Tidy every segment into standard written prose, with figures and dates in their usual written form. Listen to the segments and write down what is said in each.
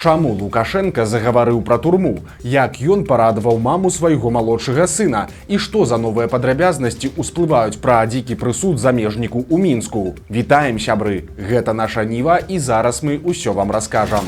Чаму Лукашенко загаварыў пра турму, як ён парадаваў маму свайго малодшага сына і што за новыя падрабязнасці ўсплываюць пра дзікі прысуд замежніку ў Мінску. Вітаем, сябры! Гэта наша Ніва і зараз мы ўсё вам раскажам.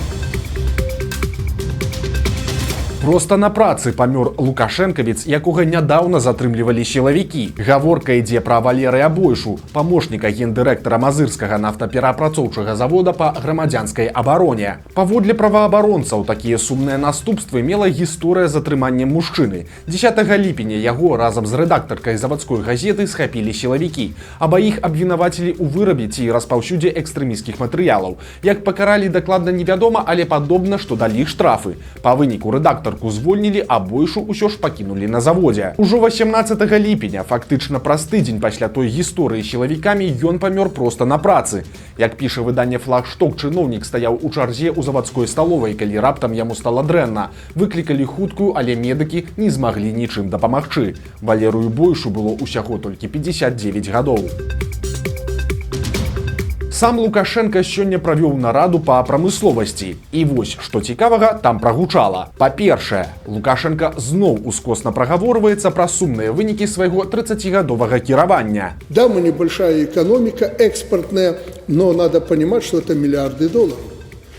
Проста на працы памёр лукашэнкавец, якога нядаўна затрымлівалі сілавікі. Гаворка ідзе пра Валерыя Бойшу, памочніка гендырэктара Мазырскага нафтаперапрацоўчага завода па грамадзянскай абароне. Паводле праваабаронцаў, такія сумныя наступствы мела гісторыя з атрыманнем мужчыны. 10 ліпеня яго разам з рэдактаркай завадской газеты схапілі сілавікі. Абаіх абвінавацілі ў вырабе ці распаўсюдзе экстрэмісцкіх матэрыялаў. Як пакаралі, дакладна невядома, але падобна, што далі штрафы. Па выніку рэдактар звольнілі, а Бойшу ўсё ж пакінулі на заводзе. Ужо 18 ліпеня, фактычна праз тыдзень пасля той гісторыі з сілавікамі, ён памёр проста на працы. Як піша выданне «Флагшток», чыноўнік стаяў у чарзе ў завадской сталовай, калі раптам яму стала дрэнна. Выклікалі хуткую, але медыкі не змаглі нічым дапамагчы. Валерыю Бойшу было ўсяго толькі 59 гадоў. Сам Лукашенко сёння правёў нараду па прамысловасці. І вось, што цікавага, там прагучала. Па-першае, Лукашенко зноў ускосна прагаворваецца пра сумныя вынікі свайго 30-гадовага кіравання. Да, мы небольшая экономика, экспортная, но надо понимать, что это миллиарды долларов.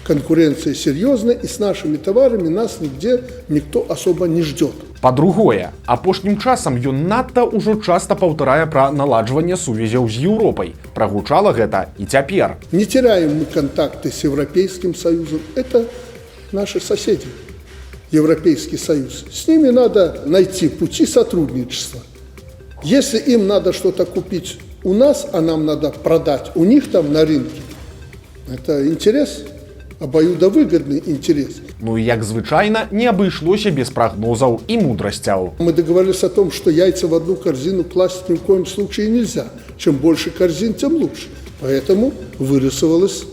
Конкуренция серьезная, и с нашими товарами нас нигде никто особо не ждет. Па-другое, апошнім часам ён надта ўжо часта паўтарае пра наладжванне сувязяў з Еўропай. Прагучала гэта і цяпер. Не теряем мы контакты с Европейским Союзом. Это наши соседи. Европейский Союз. С ними надо найти пути сотрудничества. Если им надо что-то купить у нас, а нам надо продать у них там на рынке, это интерес. Обоюдовыгодный интерес. Ну і як звычайна, не абышлося без прагнозаў і мудрасцяў. Мы договорились о том, что яйца в одну корзину класть ни в коем случае нельзя. Чем больше корзин, тем лучше. Поэтому вырисовалась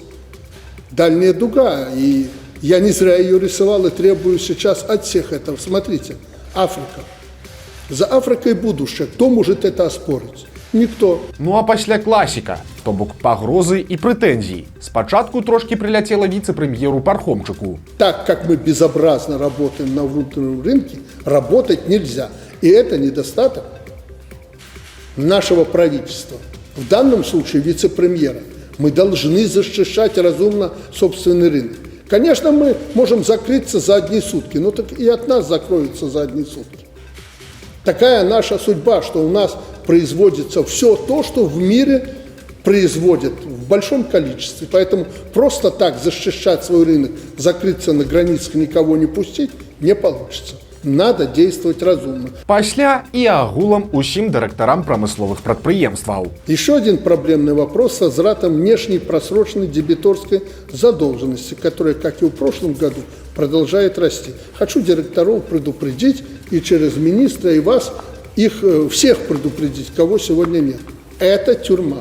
дальняя дуга. И я не зря ее рисовал и требую сейчас от всех этого. Смотрите, Африка. За Африкой будущее. Кто может это оспорить? Никто. Ну а пасля класіка, то бок пагрозы і прэтэнзій. Спачатку трошки приляцела віцэ-прэм'еру Пархомчыку. Так как мы безобразно работаем на внутреннем рынке, работать нельзя. И это недостаток нашего правительства. В данном случае вице-премьера. Мы должны защищать разумно собственный рынок. Конечно, мы можем закрыться за одни сутки, но так и от нас закроются за одни сутки. Такая наша судьба, что у нас производится все то, что в мире производят в большом количестве. Поэтому просто так защищать свой рынок, закрыться на границах, никого не пустить, не получится. Надо действовать разумно. Пасля і агулам усім дырэктарам прамысловых прадпрыемстваў. Еще один проблемный вопрос с возвратом внешней просроченной дебиторской задолженности, которая, как и в прошлом году, продолжает расти. Хочу директоров предупредить и через министра, и вас, их всех предупредить, кого сегодня нет. Это тюрьма.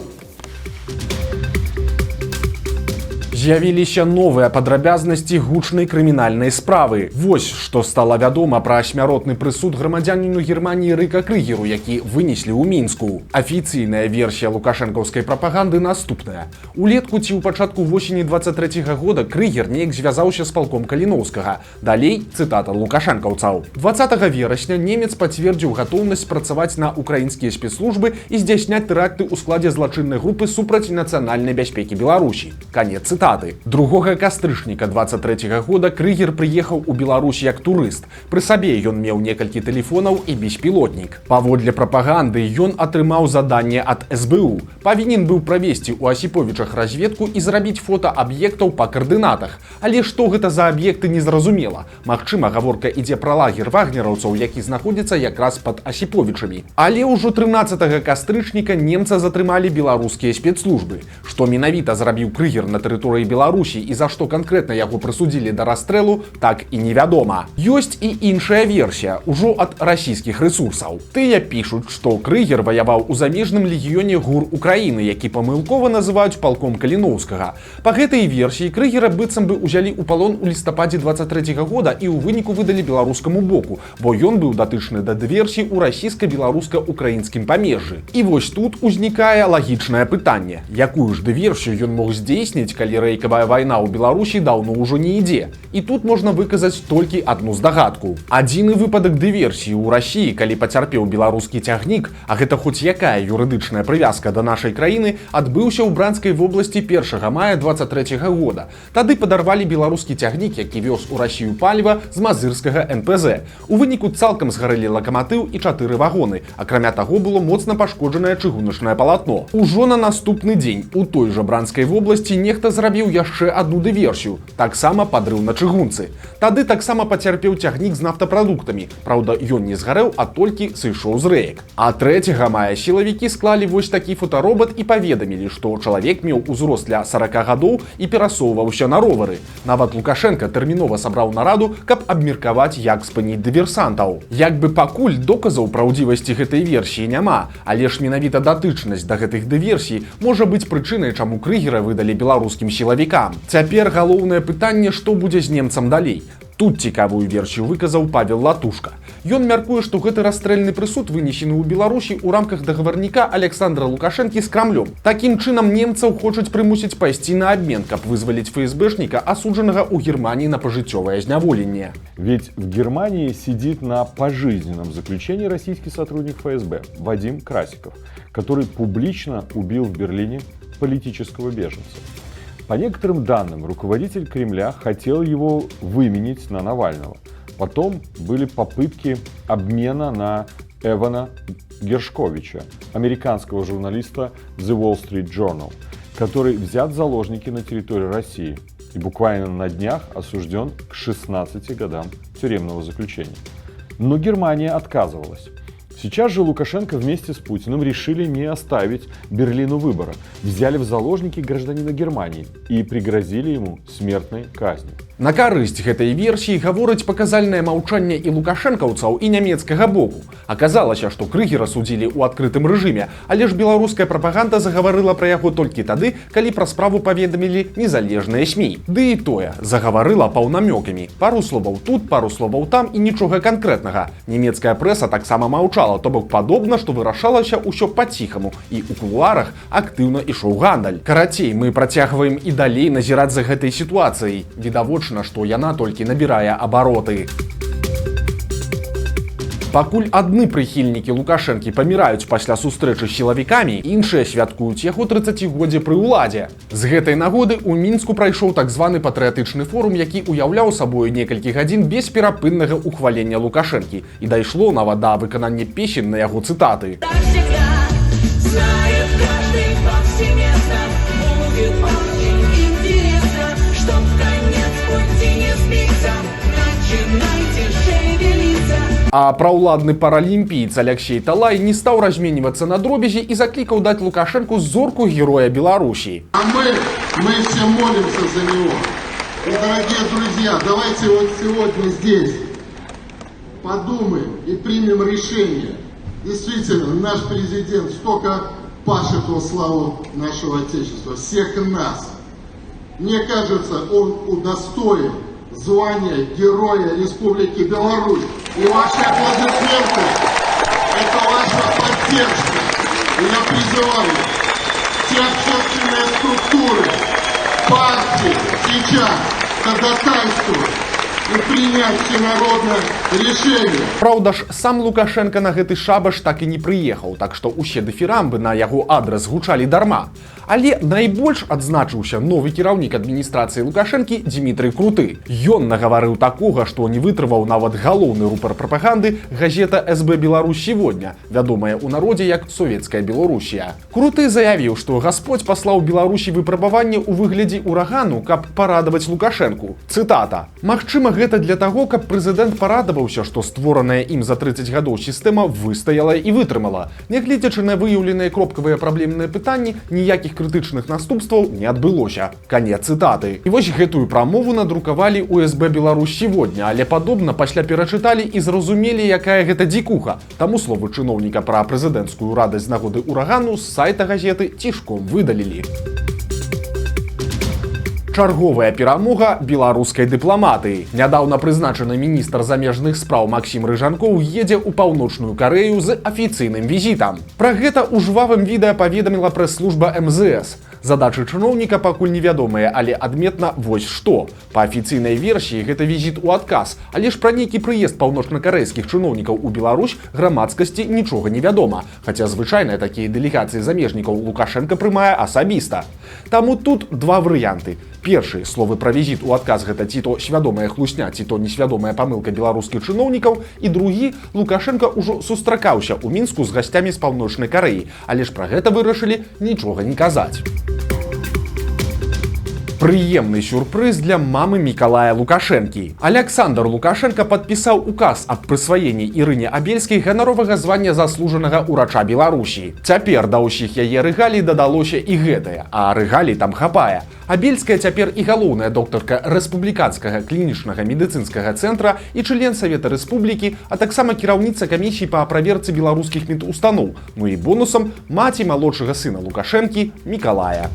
З'явіліся новыя падрабязнасці гучнай крымінальнай справы. Вось, што стала вядома пра смяротны прысуд грамадзяніну Германіі Рыка Крыгеру, які вынеслі ў Мінску. Афіцыйная версія лукашэнкаўскай прапаганды наступная. Улетку ці ў пачатку восені 23-го года Крыгер неяк звязаўся з палком Каліноўскага. Далей цытата лукашэнкаўцаў. 20 верасня немец пацвердзіў гатоўнасць працаваць на украінскія спецслужбы і здзяйсняць тэракты ў складзе злачыннай групы супраць нацыянальнай бяспекі Беларусі. Канец цытаты. 2 кастрычніка 23-го года Крыгер прыехаў у Беларусь як турыст. Пры сабе ён меў некалькі тэлефонаў і беспілотнік. Паводле прапаганды ён атрымаў заданне ад СБУ. Павінен быў правесці ў Асіповічах разведку і зрабіць фота аб'ектаў па каардынатах. Але што гэта за аб'екты, незразумела. Магчыма, гаворка ідзе пра лагер вагнераўцаў, які знаходзіцца якраз пад Асіповічамі. Але ўжо 13 кастрычніка немца затрымалі беларускія спецслужбы. Што менавіта зрабіў Крыгер на тэрыторыі Беларусі і за што канкрэтна яго прысудзілі да расстрэлу, так і невядома. Ёсць і іншая версія, ужо ад расійскіх рэсурсаў. Тыя пішуць, што Крыгер ваяваў у замежным легіёне ГУР Украіны, які памылкова называюць палком Каліноўскага. Па гэтай версіі Крыгера быццам бы ўзялі ў палон у лістападзе 23-го года і ў выніку выдалі беларускаму боку, бо ён быў датычны да дыверсій у расійска-беларуска-украінскім памежжы. І вось тут узнікае лагічнае пытанне. Якую ж дыверсію ён мог здзейсніць, калі рэйкавая вайна ў Беларусі даўно ўжо не ідзе. І тут можна выказаць толькі адну здагадку. Адзіны выпадак дыверсіі ў Расіі, калі пацярпеў беларускі цягнік, а гэта хоць якая юрыдычная прывязка да нашай краіны, адбыўся ў Бранскай вобласці 1 мая 23 года. Тады падарвалі беларускі цягнік, які вёз у Расію паліва з мазырскага НПЗ. У выніку цалкам згарэлі лакаматыў і 4 вагоны. Акрамя таго, было моцна пашкоджанае чыгуначнае палатно. Ужо на наступны дзень у той жа Бранскай вобласці нехта зрабіў яшчэ адну дыверсію. Таксама падрыў на чыгунцы. Тады таксама пацярпеў цягнік з нафтапрадуктамі. Праўда, ён не згарэў, а толькі сышоў з рэек. А 3 мая сілавікі склалі вось такі фотаробат і паведамілі, што чалавек меў узрост ля 40 гадоў і перасоўваўся на ровары. Нават Лукашенка тэрмінова сабраў нараду, каб абмеркаваць, як спыніць дыверсантаў. Як бы пакуль доказаў праўдзівасці гэтай версіі няма, але ж менавіта датычнасць да гэтых дыверсій можа быць прычынай, чаму Крыгера выдалі беларускім сілавікам. Цяпер галоўнае пытанне, што будзе з немцам далей. Тут цікавую версію выказаў Павел Латушка. Ён мяркуе, што гэты расстрэльны прысуд вынесены ў Беларусі ў рамках дагаварніка Александра Лукашэнкі з Крамлём. Такім чынам немцаў хочуць прымусіць пайсці на абмен, каб вызваліць ФСБшніка, асуджанага ў Германии на пожитевое зняволенне. Ведь в Германии сидит на пожизненном заключении российский сотрудник ФСБ Вадим Красиков, который публично убил в Берлине политического беженца. По некоторым данным, руководитель Кремля хотел его выменить на Навального. Потом были попытки обмена на Эвана Гершковича, американского журналиста The Wall Street Journal, который взят в заложники на территории России и буквально на днях осужден к 16 годам тюремного заключения. Но Германия отказывалась. Сейчас же Лукашенко вместе с Путиным решили не оставить Берлину выбора. Взяли в заложники гражданина Германии и пригрозили ему смертной казнью. На карысць гэтай версіі гаворыць паказальнае маўчанне і лукашэнкаўцаў, і нямецкага боку. Аказалася, што Крыгера судзілі ў адкрытым рэжыме, але ж беларуская прапаганда загаварыла пра яго толькі тады, калі пра справу паведамілі незалежныя СМІ. Ды і тое, загаварыла паўнамёкамі. Пару словаў тут, пару словаў там і нічога канкрэтнага. Нямецкая прэса таксама маўчала, то бок падобна, што вырашалася ўсё па-ціхаму, і ў кулуарах актыўна ішоў гандаль. Карацей, мы працягваем і далей назіраць за гэтай сітуацыяй. Відавочна, што яна толькі набірае абароты. Пакуль адны прыхільнікі Лукашэнкі паміраюць пасля сустрэчы з сілавікамі, іншыя святкуюць яго 30годдзе пры ўладзе. З гэтай нагоды ў Мінску прайшоў так званы патрыятычны форум, які уяўляў сабою некалькі гадзін бесперапыннага ухвалення Лукашэнкі. І дайшло нават да выканання песень на яго цытаты. А праўладны паралімпіец Алексей Талай не стаў разменьвацца на дробязі і заклікаў даць Лукашэнку зорку героя Беларусі. А мы все молимся за него. И, дорогие друзья, давайте вот сегодня здесь подумаем и примем решение. Действительно, наш президент столько пашет во славу нашего Отечества, всех нас. Мне кажется, он удостоен звания Героя Республики Беларусь. И ваши аплодисменты – это ваша поддержка. И я призываю все общественные структуры, партии сейчас ходатайствовать и принять всенародное решение. Праўда ж, сам Лукашенко на гэты шабаш так і не прыехаў, так што ўсе дыфірамбы на яго адрас гучалі дарма. Але найбольш адзначыўся новы кіраўнік адміністрацыі Лукашэнкі Дмітрый Круты. Ён нагаварыў такога, што не вытрываў нават галоўны рупар прапаганды газета СБ Беларусь сегодня, вядомая ў народзе як Советская Белоруссия. Круты заявіў, што Гасподзь паслаў Беларусі выпрабаванне ў выглядзе урагану, каб парадаваць Лукашэнку. Цытата. Магчыма, гэта для таго, каб прэзідэнт парадаваўся, што створаная ім за 30 гадоў сістэма выстаяла і вытрымала. Нягледзячы на выяўленыя кропкавыя праблемныя пытанні, ніякіх крытычных наступстваў не адбылося. Канец цытаты. І вось гэтую прамову надрукавалі ў СБ Беларусь сегодня, але падобна пасля перачыталі і зразумелі, якая гэта дзікуха. Таму словы чыноўніка пра прэзідэнцкую радасць з нагоды урагану з сайта газеты цішком выдалілі. Чарговая перамога беларускай дыпламатыі. Нядаўна прызначаны міністр замежных спраў Максім Рыжанкоў едзе ў паўночную Карэю з афіцыйным візітам. Пра гэта ў жвавым відэа паведаміла прэс-служба МЗС. Задачы чыноўніка пакуль невядомыя, але адметна вось што. Па афіцыйнай версіі гэта візіт у адказ, але ж пра нейкі прыезд паўночна-карэйскіх чыноўнікаў у Беларусь грамадскасці нічога не вядома, хаця звычайна такія дэлегацыі замежнікаў Лукашенка прымае асабіста. Таму тут два варыянты. Першы, словы пра візіт у адказ гэта ці то свядомая хлусня, ці то несвядомая памылка беларускіх чыноўнікаў, і другі, Лукашенка ўжо сустракаўся ў Мінску з гасцямі з паўночнай Карэі, але ж пра гэта вырашылі нічога не казаць. Прыемны сюрпрыз для мамы Мікалая Лукашэнкі. Александр Лукашенка падпісаў указ аб прысваенні Ірыне Абельскай ганаровага звання заслужанага ўрача Беларусі. Цяпер да ўсіх яе рэгалій дадалося і гэтае, а рэгалій там хапае. Абельская цяпер і галоўная доктарка рэспубліканскага клінічнага медыцынскага цэнтра і член Савета Рэспублікі, а таксама кіраўніца камісіі па праверцы беларускіх медустаноў. Ну і бонусам маці малодшага сына Лукашэнкі Мікалая.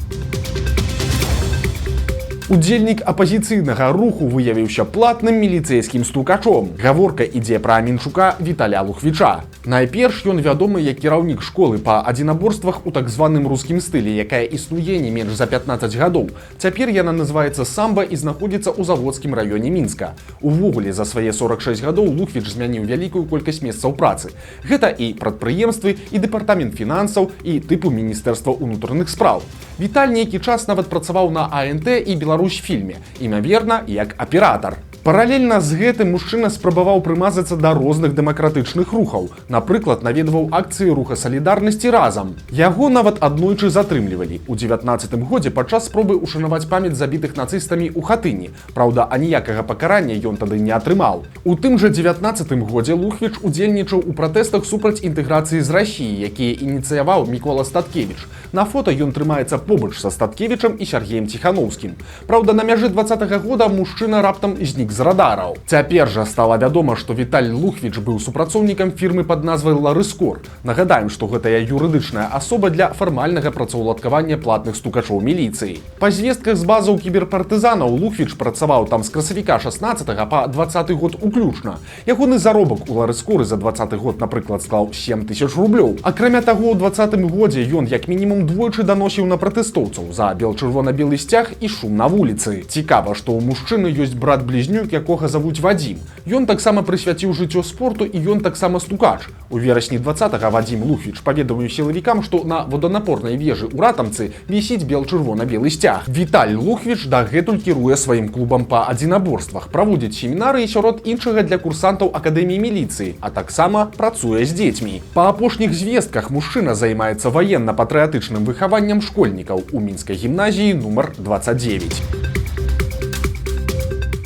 Удзельнік апазіцыйнага руху выявіўся платным міліцэйскім стукачом. Гаворка ідзе пра Мінчука Віталя Лухвіча. Найперш ён вядомы як кіраўнік школы па адзінаборствах у так званым рускім стылі, якая існуе не менш за 15 гадоў. Цяпер яна называецца самба і знаходзіцца ў заводскім раёне Мінска. Увогуле за свае 46 гадоў Лухвіч змяніў вялікую колькасць месцаў працы. Гэта і прадпрыемствы, і дэпартамент фінансаў, і тыпу міністэрства ўнутраных спраў. Віталь нейкі час нават працаваў на АНТ і Беларусьфільме, імаверна, як аператар. Паралельна з гэтым мужчына спрабаваў прымазацца да розных дэмакратычных рухаў. Напрыклад, наведваў акцыі руха салідарнасці разам. Яго нават аднойчы затрымлівалі. У 19-м годзе падчас спробы ушанаваць памяць забітых нацыстамі ў Хатыні. Праўда, аніякага пакарання ён тады не атрымаў. У тым жа 19-м годзе Лухвіч удзельнічаў у пратэстах супраць інтэграцыі з Расіі, якія ініцыяваў Мікола Статкевіч. На фота ён трымаецца побач са Статкевічам і Сергеем Ціханаўскім. Праўда, на мяжы 20-го года мужчына раптам знік з радараў. Цяпер жа стала вядома, што Віталь Лухвіч быў супрацоўнікам фірмы пад назвай Ларыскор. Нагадаем, што гэтая юрыдычная асоба для фармальнага працаўладкавання платных стукачоў міліцыі. Па звестках з базаў кіберпартызанаў Лухвіч працаваў там з красавіка 16 па 20 год уключна. Ягоны заробак у Ларыскоры за 20 год, напрыклад, склаў 7 000 рублёў. Акрамя таго, у 20-м годзе ён як мінімум двойчы даносіў на пратэстоўцаў за бел-чырвона-белы сцяг і шум на вуліцы. Цікава, што ў мужчыны ёсць брат-блізнюк, якога завуць Вадзім. Ён таксама прысвяціў жыццё спорту і ён таксама стукач. У верасні 20-го Вадзім Лухвіч паведаміў сілавікам, што на воданапорнай вежы ў Ратамцы вісіць бел-чырвона-белы сцяг. Віталь Лухвіч дагэтуль кіруе сваім клубам па адзінаборствах, праводзіць семінары сярод іншага для курсантаў акадэміі міліцыі, а таксама працуе з дзецьмі. Па апошніх звестках мужчына займаецца ваенна-патрыятычным выхаваннем школьнікаў у мінскай гімназіі нумар 29.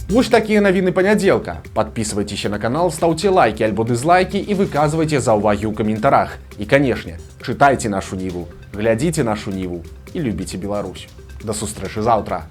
Вось такія навіны панядзелка. Падпісвайцеся на канал, стаўце лайкі альбо дызлайкі і выказвайце заўвагі ў каментарах. І, канешне, чытайце нашу Ніву, глядзіце нашу Ніву і любіце Беларусь. Да сустрэчы заўтра.